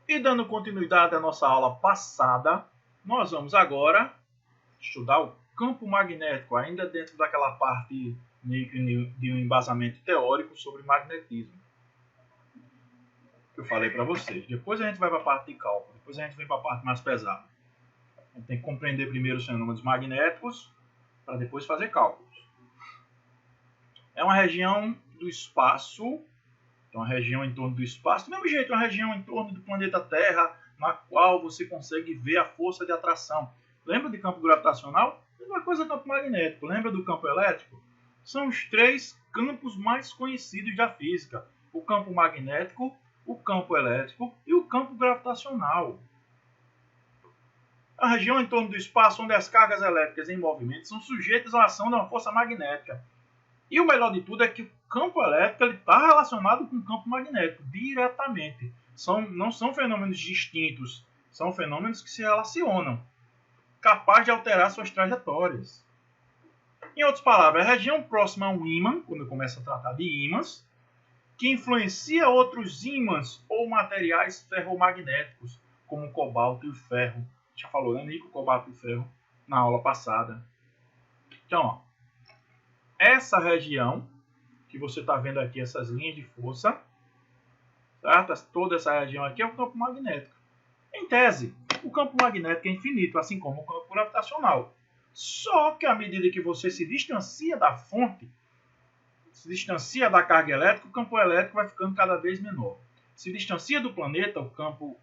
E dando continuidade à nossa aula passada, nós vamos agora estudar o campo magnético, ainda dentro daquela parte de um embasamento teórico sobre magnetismo que eu falei para vocês. Depois a gente vai para a parte de cálculo, depois a gente vem para a parte mais pesada. A gente tem que compreender primeiro os fenômenos magnéticos para depois fazer cálculos. É uma região do espaço, então uma região em torno do espaço, do mesmo jeito, uma região em torno do planeta Terra, na qual você consegue ver a força de atração. Lembra de campo gravitacional? Mesma coisa campo magnético. Lembra do campo elétrico? São os três campos mais conhecidos da física: o campo magnético, o campo elétrico e o campo gravitacional. A região em torno do espaço onde as cargas elétricas em movimento são sujeitas à ação de uma força magnética. E o melhor de tudo é que o campo elétrico está relacionado com o campo magnético diretamente. Não são fenômenos distintos, são fenômenos que se relacionam, capazes de alterar suas trajetórias. Em outras palavras, a região próxima a um ímã, quando eu começo a tratar de ímãs, que influencia outros ímãs ou materiais ferromagnéticos, como o cobalto e o ferro. Já falou, né, Nico? Cobalto e ferro na aula passada. Então, ó, essa região que você está vendo aqui, essas linhas de força, certo? Toda essa região aqui é o campo magnético. Em tese, o campo magnético é infinito, assim como o campo gravitacional. Só que à medida que você se distancia da fonte, se distancia da carga elétrica, o campo elétrico vai ficando cada vez menor. Se distancia do planeta, o campo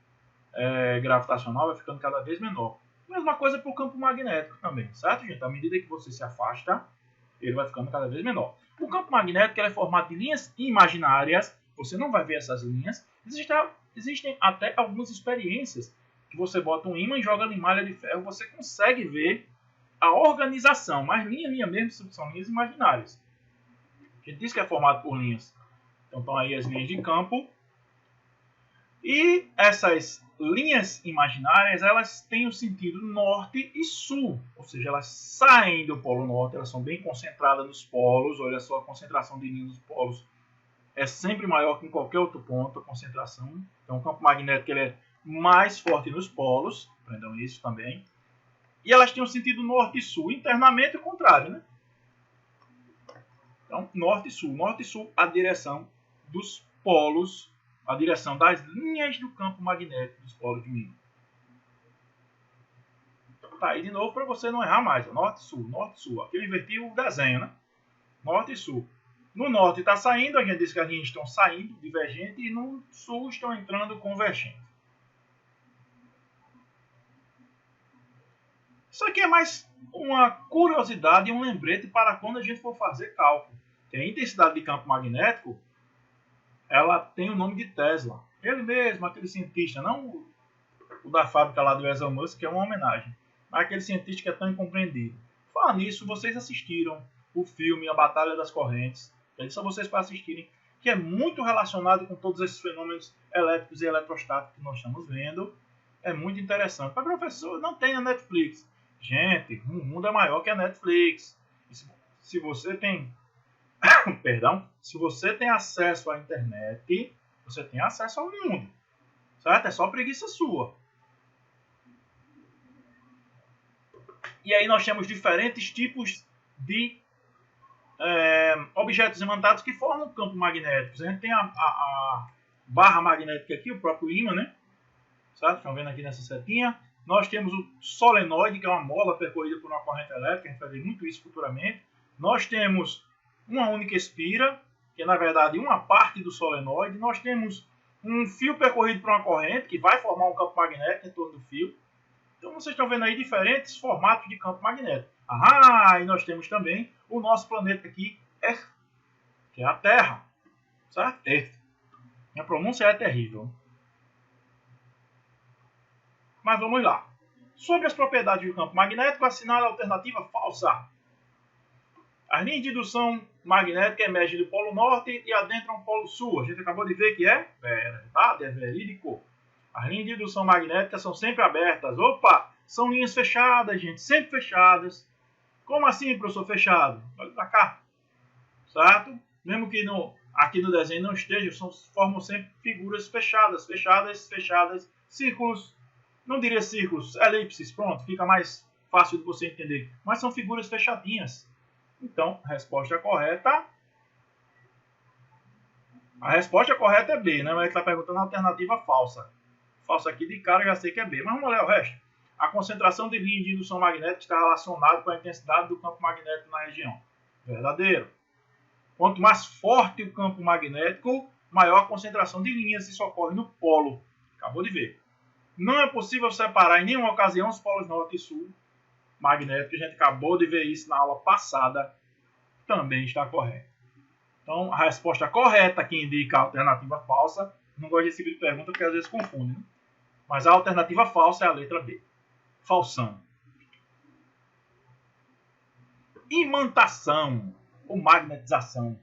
gravitacional vai ficando cada vez menor. Mesma coisa para o campo magnético também, certo, gente? À medida que você se afasta, ele vai ficando cada vez menor. O campo magnético é formado de linhas imaginárias. Você não vai ver essas linhas. Existem até algumas experiências que você bota um ímã e joga em malha de ferro. Você consegue ver a organização. Mas linha mesmo são linhas imaginárias. A gente diz que é formado por linhas. Então estão aí as linhas de campo. E essas linhas imaginárias, elas têm o sentido norte e sul, ou seja, elas saem do polo norte, elas são bem concentradas nos polos. Olha só, a concentração de linhas nos polos é sempre maior que em qualquer outro ponto, a concentração. Então o campo magnético ele é mais forte nos polos, aprendam isso também. E elas têm o sentido norte e sul, internamente o contrário, né? Então, norte e sul, a direção dos polos, a direção das linhas do campo magnético dos polos de um ímã. Tá aí de novo para você não errar mais. Norte e sul. Aqui eu inverti o desenho, né? Norte e sul. No norte está saindo, a gente diz que as linhas estão saindo, divergentes, e no sul estão entrando convergentes. Isso aqui é mais uma curiosidade e um lembrete para quando a gente for fazer cálculo. Que a intensidade de campo magnético, ela tem o nome de Tesla. Ele mesmo, aquele cientista, não o da fábrica lá do Elon Musk, que é uma homenagem, mas aquele cientista que é tão incompreendido. Falar nisso, vocês assistiram o filme A Batalha das Correntes, é só vocês para assistirem, que é muito relacionado com todos esses fenômenos elétricos e eletrostáticos que nós estamos vendo. É muito interessante. Para professor, não tem na Netflix. Gente, o mundo é maior que a Netflix. Se você tem perdão, se você tem acesso à internet, você tem acesso ao mundo, certo? É só preguiça sua. E aí nós temos diferentes tipos de objetos imantados que formam o campo magnético. A gente tem a barra magnética aqui, o próprio ímã, né? Certo? Estão vendo aqui nessa setinha. Nós temos o solenoide, que é uma mola percorrida por uma corrente elétrica. A gente vai ver muito isso futuramente. Nós temos uma única espira, que é na verdade uma parte do solenoide. Nós temos um fio percorrido por uma corrente, que vai formar um campo magnético em torno do fio. Então vocês estão vendo aí diferentes formatos de campo magnético. E nós temos também o nosso planeta aqui, Earth, que é a Terra. Certo? Earth. Minha pronúncia é terrível. Mas vamos lá. Sobre as propriedades do campo magnético, assinale a alternativa falsa. As linhas de indução magnética emergem do polo norte e adentram o polo sul. A gente acabou de ver que é verdade, é verídico. As linhas de indução magnética são sempre abertas. Opa, são linhas fechadas, gente, sempre fechadas. Como assim, professor, fechado? Olha pra cá. Certo? Mesmo que aqui no desenho não esteja, formam sempre figuras fechadas, círculos, não diria círculos, elipses, pronto, fica mais fácil de você entender, mas são figuras fechadinhas. Então, a resposta correta é B, né? Mas ele está perguntando a alternativa falsa. Falsa aqui de cara, já sei que é B, mas vamos ler o resto. A concentração de linhas de indução magnética está relacionada com a intensidade do campo magnético na região. Verdadeiro. Quanto mais forte o campo magnético, maior a concentração de linhas. Isso ocorre no polo. Acabou de ver. Não é possível separar em nenhuma ocasião os polos norte e sul magnéticos. A gente acabou de ver isso na aula passada. Também está correto. Então, a resposta correta que indica a alternativa falsa. Não gosto desse tipo de pergunta porque às vezes confunde, né? Mas a alternativa falsa é a letra B. Falsão. Imantação ou magnetização.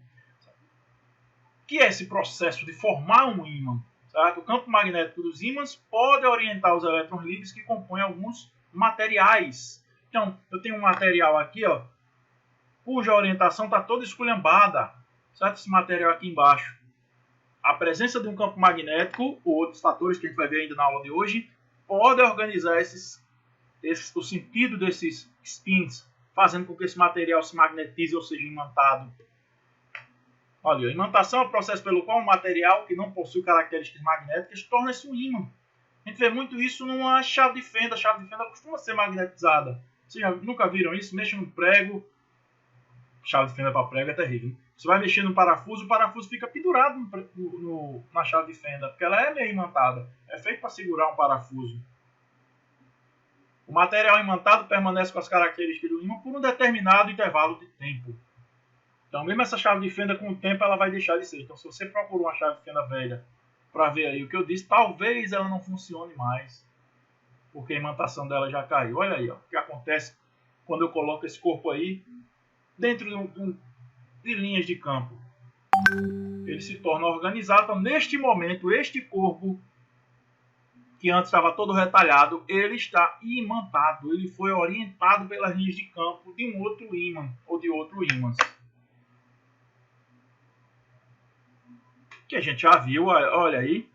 Que é esse processo de formar um ímã? Certo? O campo magnético dos ímãs pode orientar os elétrons livres que compõem alguns materiais. Então, eu tenho um material aqui, ó, cuja orientação está toda esculhambada. Certo? Esse material aqui embaixo. A presença de um campo magnético, ou outros fatores que a gente vai ver ainda na aula de hoje, pode organizar o sentido desses spins, fazendo com que esse material se magnetize ou seja imantado. Olha, a imantação é o processo pelo qual um material que não possui características magnéticas torna-se um ímã. A gente vê muito isso numa chave de fenda. A chave de fenda costuma ser magnetizada. Vocês nunca viram isso? Mexa no prego. Chave de fenda para prego é terrível. Você vai mexer no parafuso, o parafuso fica pendurado na chave de fenda, porque ela é meio imantada. É feito para segurar um parafuso. O material imantado permanece com as características do ímã por um determinado intervalo de tempo. Então, mesmo essa chave de fenda, com o tempo, ela vai deixar de ser. Então, se você procura uma chave de fenda velha para ver aí o que eu disse, talvez ela não funcione mais, porque a imantação dela já caiu. Olha aí, ó, o que acontece quando eu coloco esse corpo aí dentro de linhas de campo. Ele se torna organizado. Então, neste momento, este corpo, que antes estava todo retalhado, ele está imantado. Ele foi orientado pelas linhas de campo de um outro ímã ou de outro ímã. Que a gente já viu, olha aí,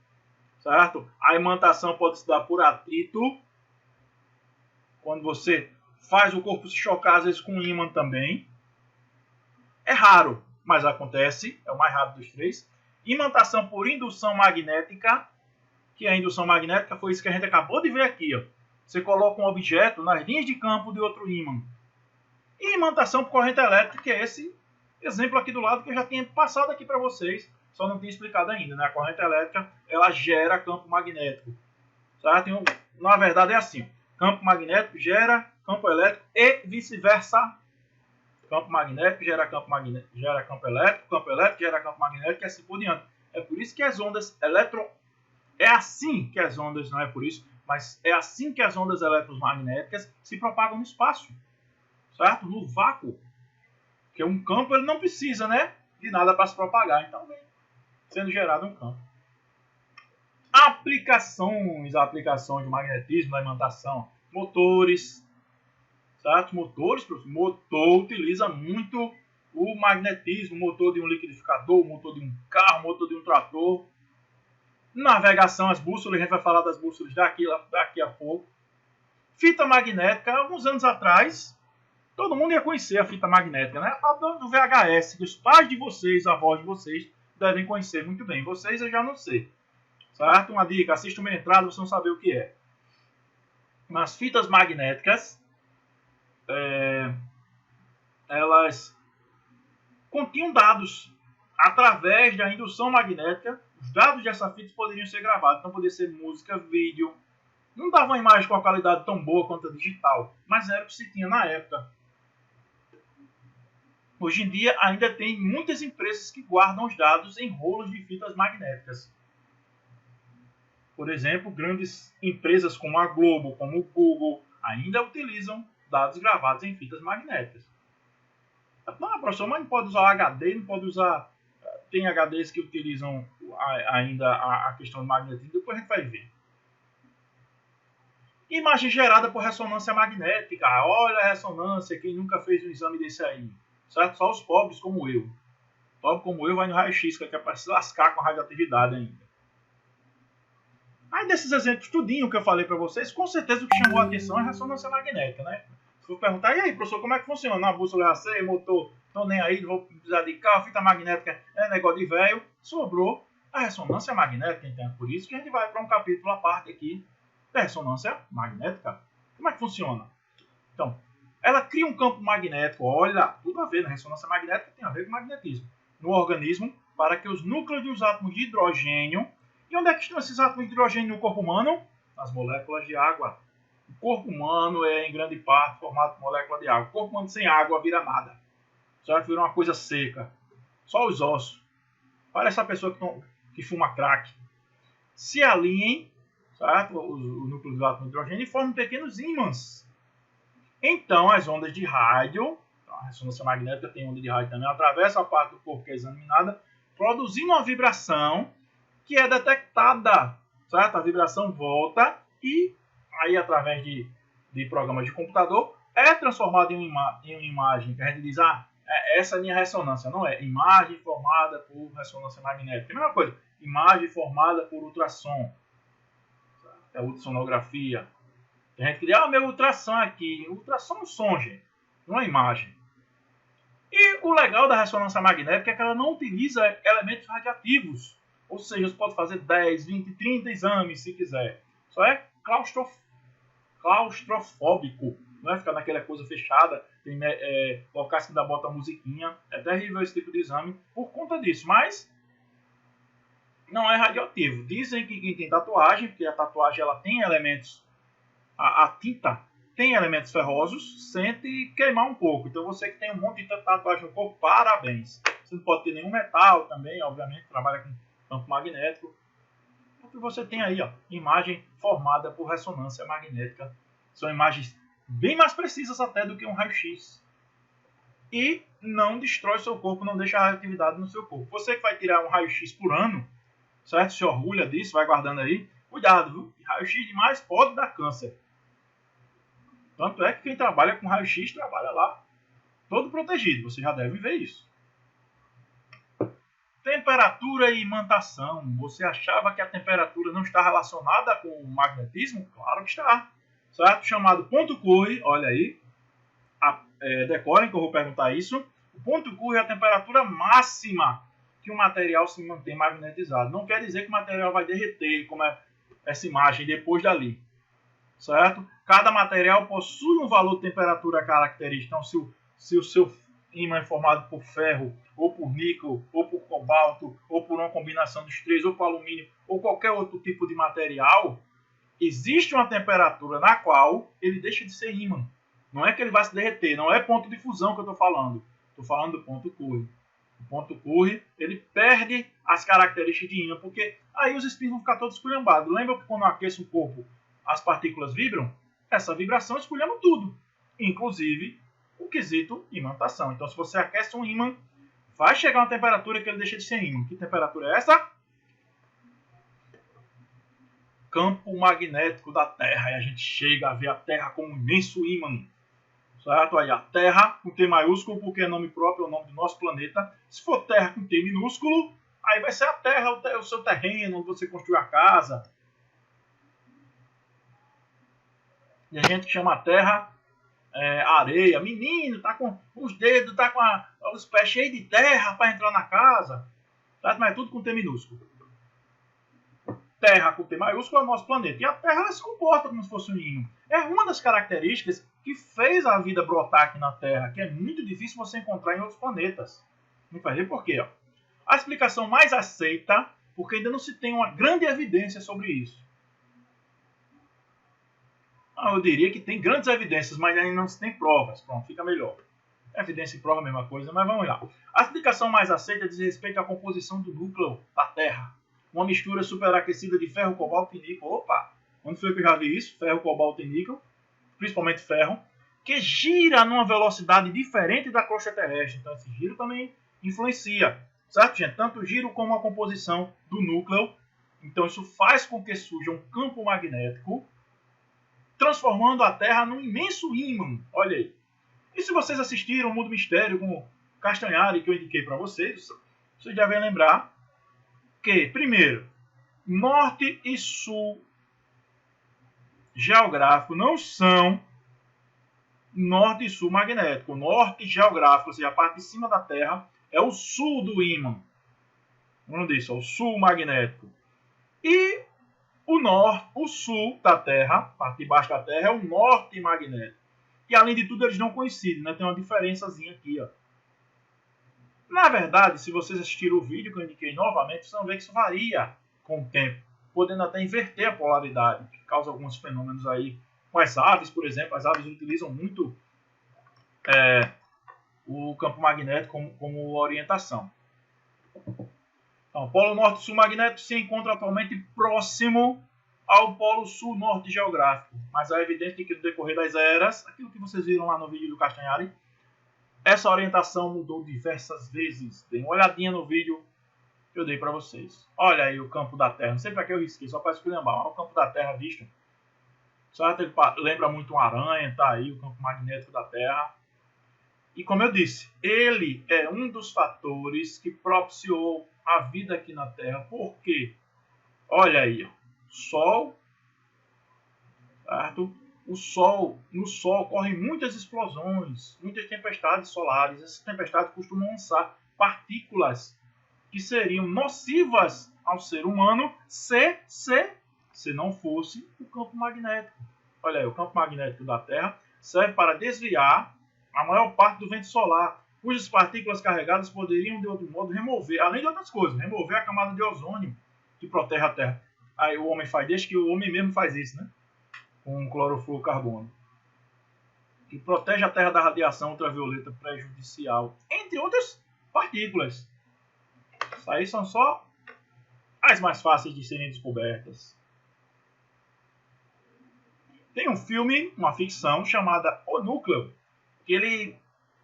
certo? A imantação pode se dar por atrito, quando você faz o corpo se chocar, às vezes com um ímã também. É raro, mas acontece, é o mais rápido dos três. Imantação por indução magnética, que a indução magnética foi isso que a gente acabou de ver aqui. Ó. Você coloca um objeto nas linhas de campo de outro ímã. E imantação por corrente elétrica, que é esse exemplo aqui do lado que eu já tinha passado aqui para vocês, só não tinha explicado ainda. Né? A corrente elétrica, ela gera campo magnético. Certo? Na verdade é assim, campo magnético gera campo elétrico e vice-versa. Campo magnético gera campo elétrico gera campo magnético e assim por diante. É por isso que as ondas É assim que as ondas, não é por isso, mas é assim que as ondas eletromagnéticas se propagam no espaço, certo? No vácuo. Porque um campo ele não precisa, né, de nada para se propagar, então vem sendo gerado um campo. Aplicações de magnetismo na imantação. Motores, certo? Motor utiliza muito o magnetismo, motor de um liquidificador, motor de um carro, motor de um trator. Navegação, as bússolas, a gente vai falar das bússolas daqui a pouco. Fita magnética, alguns anos atrás, todo mundo ia conhecer a fita magnética, né? A do VHS, que os pais de vocês, avós de vocês, devem conhecer muito bem. Vocês eu já não sei. Certo? Uma dica, assista uma entrada, vocês vão saber o que é. Nas fitas magnéticas, elas continham dados através da indução magnética. Os dados dessa fita poderiam ser gravados, então poderia ser música, vídeo. Não dava uma imagem com a qualidade tão boa quanto a digital, mas era o que se tinha na época. Hoje em dia ainda tem muitas empresas que guardam os dados em rolos de fitas magnéticas. Por exemplo, grandes empresas como a Globo, como o Google, ainda utilizam dados gravados em fitas magnéticas. Não, professor, mas não pode usar HD, não pode usar... Tem HDs que utilizam ainda a questão do magnetismo, depois a gente vai ver. Imagem gerada por ressonância magnética. Olha a ressonância, quem nunca fez um exame desse aí. Certo? Só os pobres como eu. Pobre como eu vai no raio-x, que é para se lascar com a radioatividade ainda. Aí desses exemplos tudinho que eu falei para vocês, com certeza o que chamou a atenção é a ressonância magnética, né? Se for perguntar, e aí, professor, como é que funciona? A bússola já sei, motor, tô nem aí, vou precisar de carro, fita magnética, é negócio de velho. Sobrou a ressonância magnética, então é por isso que a gente vai para um capítulo à parte aqui da ressonância magnética. Como é que funciona? Então, ela cria um campo magnético, olha, tudo a ver, na ressonância magnética tem a ver com magnetismo, no organismo, para que os núcleos dos átomos de hidrogênio. E onde é que estão esses átomos de hidrogênio no corpo humano? Nas moléculas de água. O corpo humano é, em grande parte, formado por molécula de água. O corpo humano sem água vira nada. Só vira uma coisa seca. Só os ossos. Parece a pessoa que fuma crack. Se alinhem, certo? O núcleo dos átomos de hidrogênio e formam pequenos ímãs. Então, as ondas de rádio, a ressonância magnética tem onda de rádio também, atravessa a parte do corpo que é examinada, produzindo uma vibração que é detectada, certo? A vibração volta e aí através de programas de computador é transformada em uma imagem que a gente diz, essa é a minha ressonância, não é? Imagem formada por ressonância magnética. É a mesma coisa, imagem formada por ultrassom, é ultrassonografia. Tem gente que diz, meu ultrassom aqui, ultrassom é um som, gente, não é imagem. E o legal da ressonância magnética é que ela não utiliza elementos radiativos. Ou seja, você pode fazer 10, 20, 30 exames se quiser. Só é claustrofóbico. Não é ficar naquela coisa fechada. Tem locais que ainda bota musiquinha. É terrível esse tipo de exame por conta disso. Mas não é radioativo. Dizem que quem tem tatuagem, porque a tatuagem ela tem elementos... A tinta tem elementos ferrosos, sente queimar um pouco. Então você que tem um monte de tatuagem no corpo, parabéns. Você não pode ter nenhum metal também, obviamente, trabalha com campo magnético. O que você tem aí, imagem formada por ressonância magnética. São imagens bem mais precisas até do que um raio-x. E não destrói seu corpo, não deixa a radioatividade no seu corpo. Você que vai tirar um raio-x por ano, certo? Se orgulha disso, vai guardando aí. Cuidado, viu? Raio-x demais pode dar câncer. Tanto é que quem trabalha com raio-x trabalha lá todo protegido. Você já deve ver isso. Temperatura e imantação. Você achava que a temperatura não está relacionada com o magnetismo? Claro que está. Certo? Chamado ponto Curie. Olha aí. Decorem que eu vou perguntar isso. O ponto Curie é a temperatura máxima que o material se mantém magnetizado. Não quer dizer que o material vai derreter, como é essa imagem depois dali. Certo? Cada material possui um valor de temperatura característico. Então, se o seu ímã é formado por ferro, ou por níquel, ou por cobalto, ou por uma combinação dos três, ou por alumínio, ou qualquer outro tipo de material, existe uma temperatura na qual ele deixa de ser ímã. Não é que ele vai se derreter, não é ponto de fusão que eu estou falando. Estou falando do ponto Curie. O ponto Curie, ele perde as características de ímã, porque aí os espinhos vão ficar todos esculhambados. Lembra que quando eu aqueço o corpo, as partículas vibram? Essa vibração esculhamba tudo, inclusive o quesito imantação. Então, se você aquece um ímã, vai chegar uma temperatura que ele deixa de ser ímã. Que temperatura é essa? Campo magnético da Terra. E a gente chega a ver a Terra como um imenso ímã. Certo? Aí a Terra com T maiúsculo, porque é nome próprio, é o nome do nosso planeta. Se for Terra com T minúsculo, aí vai ser a Terra, o seu terreno, onde você construiu a casa. E a gente chama a Terra areia. Menino, tá com os dedos, tá com os pés cheios de terra para entrar na casa. Certo? Mas é tudo com T minúsculo. Terra com T maiúsculo é o nosso planeta. E a Terra ela se comporta como se fosse um ímã. É uma das características que fez a vida brotar aqui na Terra, que é muito difícil você encontrar em outros planetas. Não vai ver por quê? A explicação mais aceita, porque ainda não se tem uma grande evidência sobre isso. Eu diria que tem grandes evidências, mas ainda não se tem provas. Pronto, fica melhor. Evidência e prova é a mesma coisa, mas vamos lá. A explicação mais aceita diz respeito à composição do núcleo da Terra. Uma mistura superaquecida de ferro, cobalto e níquel. Opa! Onde foi que eu já vi isso? Ferro, cobalto e níquel. Principalmente ferro. Que gira numa velocidade diferente da crosta terrestre. Então esse giro também influencia. Certo, gente? Tanto o giro como a composição do núcleo. Então isso faz com que surja um campo magnético, transformando a Terra num imenso ímã. Olha aí. E se vocês assistiram o Mundo Mistério com o Castanhari, que eu indiquei para vocês, Você já vai lembrar que, primeiro, norte e sul geográfico não são norte e sul magnético. O norte geográfico, ou seja, a parte de cima da Terra, é o sul do ímã. Como eu disse, é o sul magnético. E o norte, o sul da Terra, a parte de baixo da Terra, é o norte magnético. E além de tudo, eles não coincidem, né? Tem uma diferençazinha aqui, ó. Na verdade, se vocês assistirem o vídeo que eu indiquei novamente, vocês vão ver que isso varia com o tempo, podendo até inverter a polaridade, que causa alguns fenômenos aí. Com as aves, por exemplo, as aves utilizam muito o campo magnético como orientação. Então, o polo norte-sul magnético se encontra atualmente próximo ao polo sul-norte geográfico, mas é evidente que no decorrer das eras, aquilo que vocês viram lá no vídeo do Castanhari, essa orientação mudou diversas vezes. Dê uma olhadinha no vídeo que eu dei para vocês. Olha aí o campo da Terra. Não sei para que eu risquei, só para esculhambar. Olha o campo da Terra visto. Certo? Ele lembra muito uma aranha, tá aí o campo magnético da Terra. E como eu disse, ele é um dos fatores que propiciou a vida aqui na Terra. Por quê? Olha aí, ó. Sol, certo? No Sol ocorrem muitas explosões, muitas tempestades solares. Essas tempestades costumam lançar partículas que seriam nocivas ao ser humano se não fosse o campo magnético. Olha aí, o campo magnético da Terra serve para desviar a maior parte do vento solar, cujas partículas carregadas poderiam, de outro modo, remover, além de outras coisas, remover a camada de ozônio que protege a Terra. Aí o homem faz, desde que o homem mesmo faz isso, né? Com clorofluorcarbono, que protege a Terra da radiação ultravioleta prejudicial, entre outras partículas. Isso aí são só as mais fáceis de serem descobertas. Tem um filme, uma ficção, chamada O Núcleo, que ele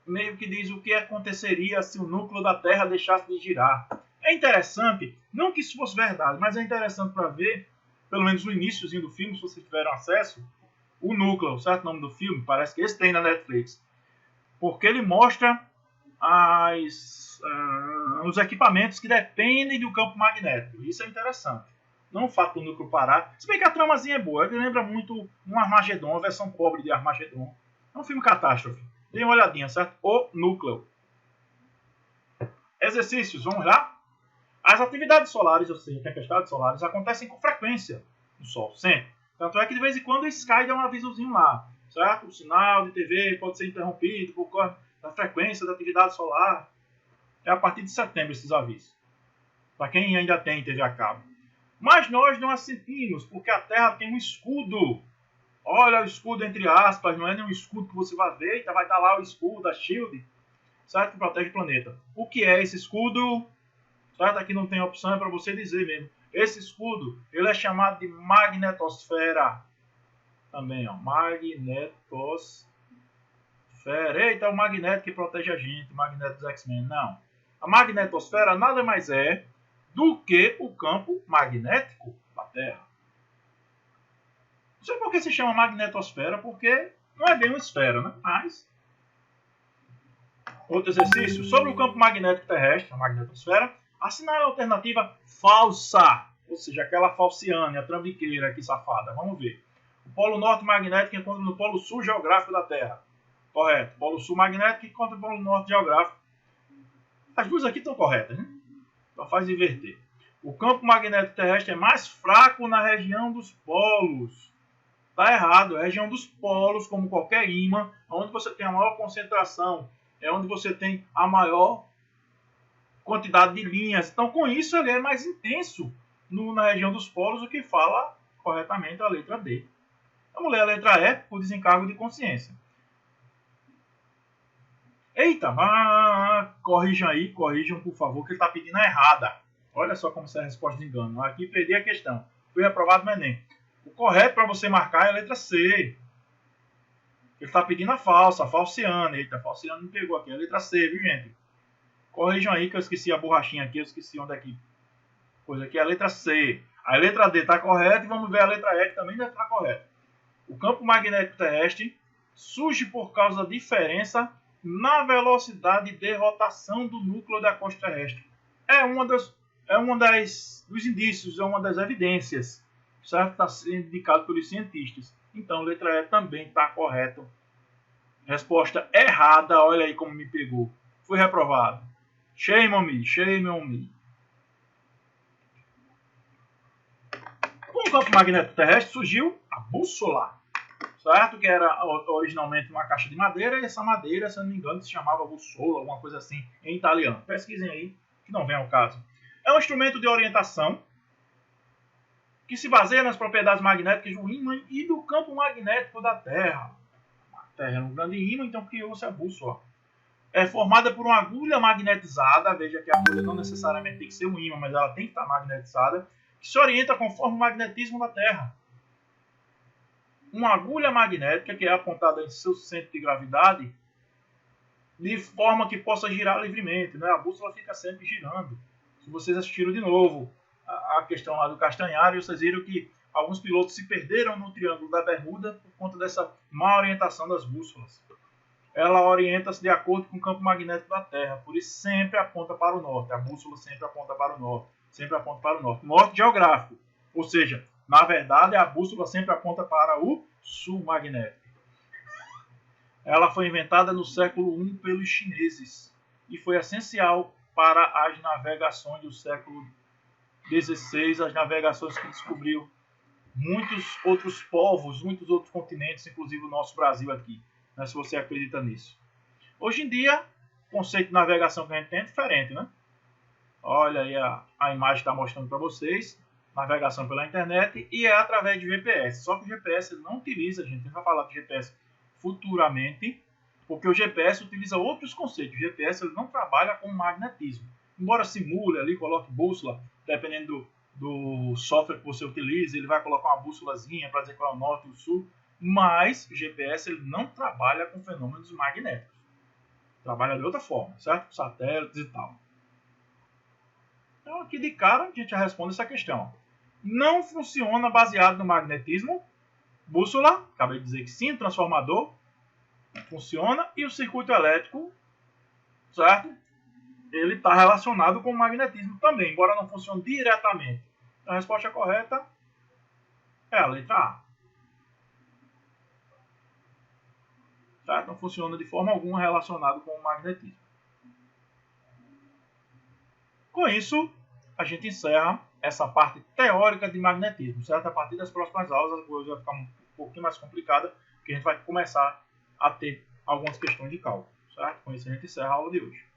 meio que diz o que aconteceria se o núcleo da Terra deixasse de girar. É interessante, não que isso fosse verdade, mas é interessante para ver, pelo menos no iníciozinho do filme, se vocês tiveram acesso, o Núcleo, certo? O nome do filme, parece que esse tem na Netflix. Porque ele mostra os equipamentos que dependem do campo magnético. Isso é interessante. Não o fato do núcleo parar. Se bem que a tramazinha é boa. Ele lembra muito um Armagedon, a versão pobre de Armagedon. É um filme catástrofe. Dê uma olhadinha, certo? O Núcleo. Exercícios, vamos lá? As atividades solares, ou seja, tempestades solares, acontecem com frequência no Sol, sempre. Tanto é que de vez em quando o Sky dá um avisozinho lá, certo? O sinal de TV pode ser interrompido por causa da frequência da atividade solar. É a partir de setembro esses avisos. Para quem ainda tem TV a cabo. Mas nós não as sentimos, porque a Terra tem um escudo. Olha o escudo entre aspas, não é nenhum escudo que você vai ver, vai estar lá o escudo da SHIELD, certo? Que protege o planeta. O que é esse escudo? Certo? Aqui não tem opção, é para você dizer mesmo. Esse escudo, ele é chamado de magnetosfera. Também, ó. Magnetosfera. Eita, é o magneto que protege a gente, o magneto dos X-Men. Não. A magnetosfera nada mais é do que o campo magnético da Terra. Não sei por que se chama magnetosfera, porque não é bem uma esfera, né? Mas... Outro exercício. Sobre o campo magnético terrestre, a magnetosfera, assinale a alternativa falsa. Ou seja, aquela falciane, a trambiqueira aqui safada. Vamos ver. O polo norte magnético encontra no polo sul geográfico da Terra. Correto. Polo sul magnético encontra no polo norte geográfico. As duas aqui estão corretas, né? Só faz inverter. O campo magnético terrestre é mais fraco na região dos polos. Está errado. É a região dos polos, como qualquer ímã, onde você tem a maior concentração. É onde você tem a maior quantidade de linhas. Então, com isso, ele é mais intenso na região dos polos, o que fala corretamente a letra D. Vamos ler a letra E, por desencargo de consciência. Eita, corrijam aí, corrijam, por favor, que ele está pedindo a errada. Olha só como é a resposta de engano. Aqui perdi a questão. Fui reprovado no Enem. O correto para você marcar é a letra C. Ele está pedindo a falsa, a falciane. Eita, a falciane não pegou aqui. É a letra C, viu, gente? Corrijam aí que eu esqueci a borrachinha aqui. Eu esqueci onde é que... Pois aqui é a letra C. A letra D está correta e vamos ver a letra E que também deve estar correta. O campo magnético terrestre surge por causa da diferença na velocidade de rotação do núcleo da crosta terrestre. é uma dos indícios, é uma das evidências, certo? Está sendo indicado pelos cientistas. Então, letra E também está correto. Resposta errada, olha aí como me pegou. Fui reprovado. Shame on me, shame on me. Com o campo magnético terrestre surgiu a bússola, certo? Que era originalmente uma caixa de madeira, e essa madeira, se eu não me engano, se chamava bussola, alguma coisa assim, em italiano. Pesquisem aí, que não vem ao caso. É um instrumento de orientação que se baseia nas propriedades magnéticas do ímã e do campo magnético da Terra. A Terra é um grande ímã, então criou-se a bússola. É formada por uma agulha magnetizada, veja que a agulha não necessariamente tem que ser um ímã, mas ela tem que estar magnetizada, que se orienta conforme o magnetismo da Terra. Uma agulha magnética que é apontada em seu centro de gravidade de forma que possa girar livremente, né? A bússola fica sempre girando. Se vocês assistiram de novo a questão lá do Castanhari, vocês viram que alguns pilotos se perderam no Triângulo da Bermuda por conta dessa má orientação das bússolas. Ela orienta-se de acordo com o campo magnético da Terra, por isso sempre aponta para o norte. A bússola sempre aponta para o norte, sempre aponta para o norte. Norte geográfico, ou seja, na verdade a bússola sempre aponta para o sul magnético. Ela foi inventada no século I pelos chineses e foi essencial para as navegações do século XVI, as navegações que descobriu muitos outros povos, muitos outros continentes, inclusive o nosso Brasil aqui, né, se você acredita nisso. Hoje em dia, o conceito de navegação que a gente tem é diferente, né? Olha aí a imagem que está mostrando para vocês, navegação pela internet e é através de GPS. Só que o GPS não utiliza, a gente vai falar de GPS futuramente, porque o GPS utiliza outros conceitos. O GPS ele não trabalha com magnetismo. Embora simule ali, coloque bússola, dependendo do software que você utiliza, ele vai colocar uma bússolazinha para dizer qual é o norte e o sul, mas o GPS ele não trabalha com fenômenos magnéticos. Trabalha de outra forma, certo? Satélites e tal. Então aqui de cara a gente já responde essa questão. Não funciona baseado no magnetismo. Bússola, acabei de dizer que sim, transformador funciona, e o circuito elétrico, certo? Ele está relacionado com o magnetismo também, embora não funcione diretamente. A resposta correta é a letra A. Certo? Não funciona de forma alguma relacionado com o magnetismo. Com isso, a gente encerra essa parte teórica de magnetismo, certo? A partir das próximas aulas, a coisa vai ficar um pouquinho mais complicada, porque a gente vai começar a ter algumas questões de cálculo, certo? Com isso a gente encerra a aula de hoje.